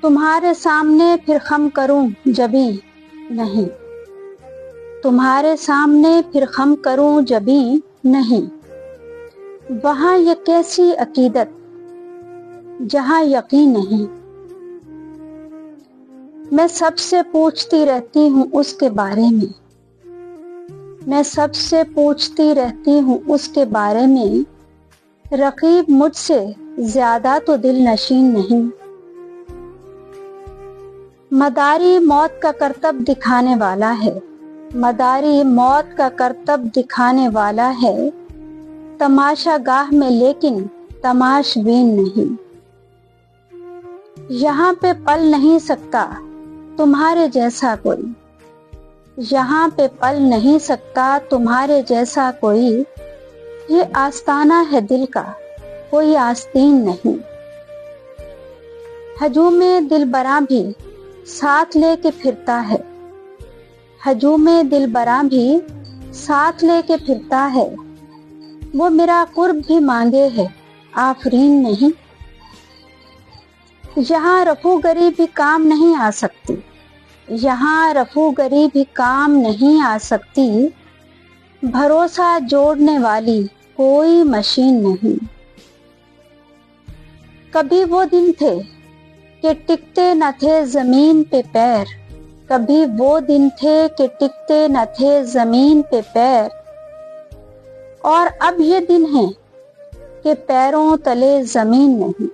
تمہارے سامنے پھر خم کروں جبیں نہیں، تمہارے سامنے پھر خم کروں جبیں نہیں، وہاں یہ کیسی عقیدت جہاں یقین نہیں۔ میں سب سے پوچھتی رہتی ہوں اس کے بارے میں، میں سب سے پوچھتی رہتی ہوں اس کے بارے میں، رقیب مجھ سے زیادہ تو دل نشین نہیں۔ مداری موت کا کرتب دکھانے والا ہے، مداری موت کا کرتب دکھانے والا ہے، تماشا گاہ میں لیکن تماش بین نہیں۔ یہاں پہ پل نہیں سکتا تمہارے جیسا کوئی، یہاں پہ پل نہیں سکتا تمہارے جیسا کوئی، یہ آستانہ ہے دل کا کوئی آستین نہیں۔ ہجوم دلبراں بھی ساتھ لے کے پھرتا ہے، ہجوم دلبراں بھی ساتھ لے کے پھرتا ہے، وہ میرا قرب بھی مانگے ہے آفرین نہیں۔ یہاں رفو گری بھی کام نہیں آ سکتی، یہاں رفو گری بھی کام نہیں آ سکتی، بھروسہ جوڑنے والی کوئی مشین نہیں۔ کبھی وہ دن تھے کہ ٹکتے نہ تھے زمین پہ پیر، کبھی وہ دن تھے کہ ٹکتے نہ تھے زمین پہ پیر، اور اب یہ دن ہے کہ پیروں تلے زمین نہیں،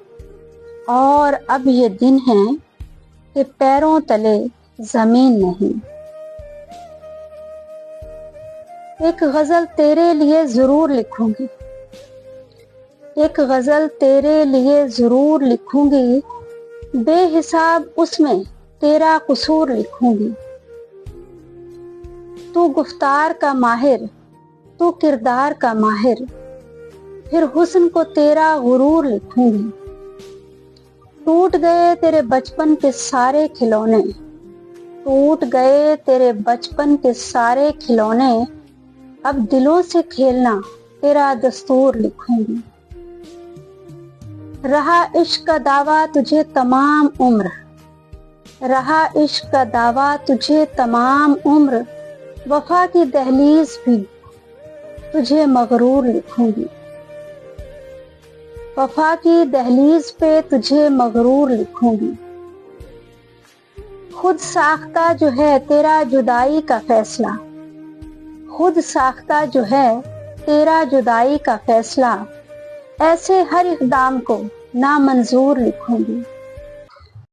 اور اب یہ دن ہے کہ پیروں تلے زمین نہیں۔ ایک غزل تیرے لیے ضرور لکھوں گی، ایک غزل تیرے لیے ضرور لکھوں گی، بے حساب اس میں تیرا قصور لکھوں گی۔ تو گفتار کا ماہر، تو کردار کا ماہر، پھر حسن کو تیرا غرور لکھوں گی۔ ٹوٹ گئے تیرے بچپن کے سارے کھلونے، ٹوٹ گئے تیرے بچپن کے سارے کھلونے، اب دلوں سے کھیلنا تیرا دستور لکھوں گی۔ رہا عشق کا دعویٰ تجھے تمام عمر، رہا عشق کا دعویٰ تجھے تمام عمر، وفا کی دہلیز بھی تجھے مغرور لکھوں گی، وفا کی دہلیز پہ تجھے مغرور لکھوں گی۔ خود ساختہ جو ہے تیرا جدائی کا فیصلہ، خود ساختہ جو ہے تیرا جدائی کا فیصلہ، ایسے ہر اقدام کو نامنظور لکھوں گی۔